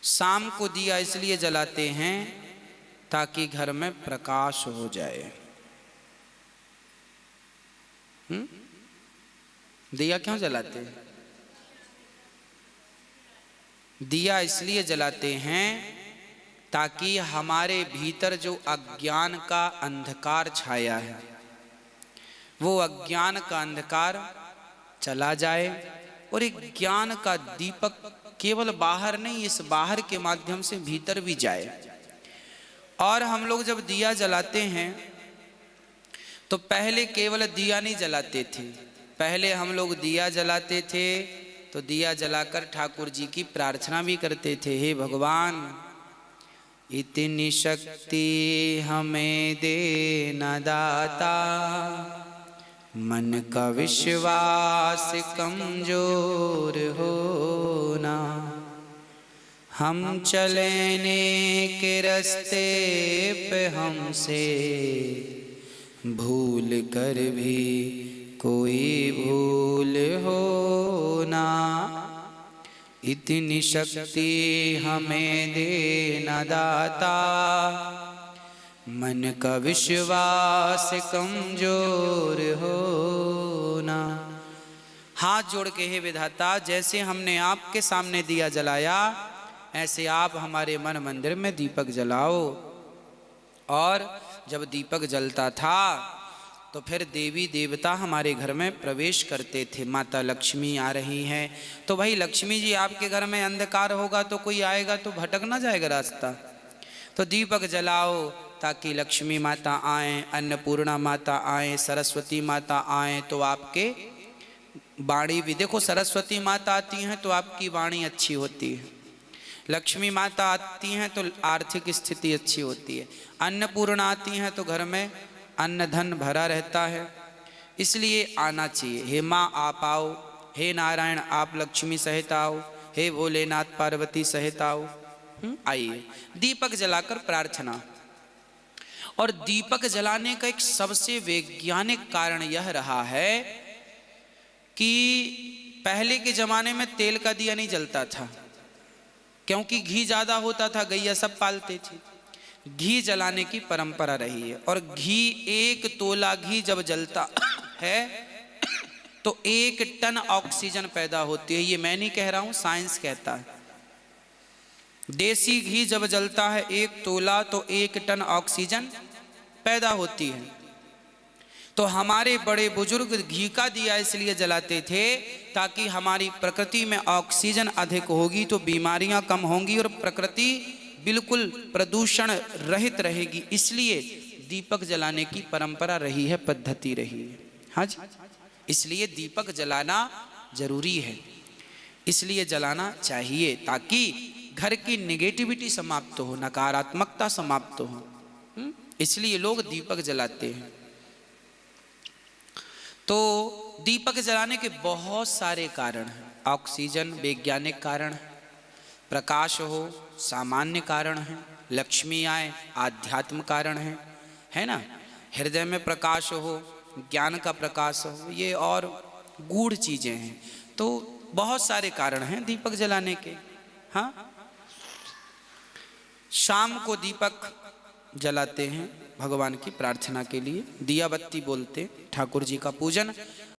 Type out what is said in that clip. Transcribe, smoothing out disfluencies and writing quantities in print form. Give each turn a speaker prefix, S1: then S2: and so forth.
S1: शाम को दिया इसलिए जलाते हैं ताकि घर में प्रकाश हो जाए। दिया क्यों जलाते हैं? दिया इसलिए जलाते हैं ताकि हमारे भीतर जो अज्ञान का अंधकार छाया है वो अज्ञान का अंधकार चला जाए और एक ज्ञान का दीपक केवल बाहर नहीं, इस बाहर के माध्यम से भीतर भी जाए। और हम लोग जब दिया जलाते हैं तो पहले केवल दिया नहीं जलाते थे, पहले हम लोग दिया जलाते थे तो दिया जलाकर ठाकुर जी की प्रार्थना भी करते थे, हे भगवान इतनी शक्ति हमें देना दाता, मन का विश्वास कमजोर होना, हम चलने के रास्ते पे हमसे भूल कर भी कोई भूल होना, इतनी शक्ति हमें देना दाता, मन का विश्वास कमजोर होना। हाथ जोड़ के हे विधाता, जैसे हमने आपके सामने दिया जलाया ऐसे आप हमारे मन मंदिर में दीपक जलाओ। और जब दीपक जलता था तो फिर देवी देवता हमारे घर में प्रवेश करते थे। माता लक्ष्मी आ रही हैं तो भाई लक्ष्मी जी आपके घर में अंधकार होगा तो कोई आएगा तो भटक ना जाएगा रास्ता, तो दीपक जलाओ ताकि लक्ष्मी माता आए, अन्नपूर्णा माता आए, सरस्वती माता आए तो आपके वाणी भी, देखो सरस्वती माता आती हैं तो आपकी वाणी अच्छी होती है, लक्ष्मी माता आती हैं तो आर्थिक स्थिति अच्छी होती है, अन्नपूर्णा आती हैं तो घर में अन्न धन भरा रहता है। इसलिए आना चाहिए। हे माँ आप आओ, हे नारायण आप लक्ष्मी सहित आओ, हे भोलेनाथ पार्वती सहित आओ। आइए दीपक जलाकर प्रार्थना। और दीपक जलाने का एक सबसे वैज्ञानिक कारण यह रहा है कि पहले के जमाने में तेल का दिया नहीं जलता था क्योंकि घी ज्यादा होता था, गैया सब पालते थे, घी जलाने की परंपरा रही है। और घी, एक तोला घी जब जलता है तो 1 टन ऑक्सीजन पैदा होती है। ये मैं नहीं कह रहा हूं, साइंस कहता है। देसी घी जब जलता है 1 तोला तो 1 टन ऑक्सीजन पैदा होती है। तो हमारे बड़े बुजुर्ग घी का दिया इसलिए जलाते थे ताकि हमारी प्रकृति में ऑक्सीजन अधिक होगी तो बीमारियां कम होंगी और प्रकृति बिल्कुल प्रदूषण रहित रहेगी। इसलिए दीपक जलाने की परंपरा रही है, पद्धति रही है। हाँ जी, इसलिए दीपक जलाना जरूरी है, इसलिए जलाना चाहिए ताकि घर की नेगेटिविटी समाप्त हो, नकारात्मकता समाप्त हो। इसलिए लोग दीपक जलाते हैं। तो दीपक जलाने के बहुत सारे कारण हैं। ऑक्सीजन वैज्ञानिक कारण है, प्रकाश हो सामान्य कारण है, लक्ष्मी आए आध्यात्म कारण है ना, हृदय में प्रकाश हो, ज्ञान का प्रकाश हो, ये और गूढ़ चीजें हैं। तो बहुत सारे कारण हैं दीपक जलाने के। हाँ, शाम को दीपक जलाते हैं भगवान की प्रार्थना के लिए, दिया बत्ती बोलते ठाकुर जी का पूजन।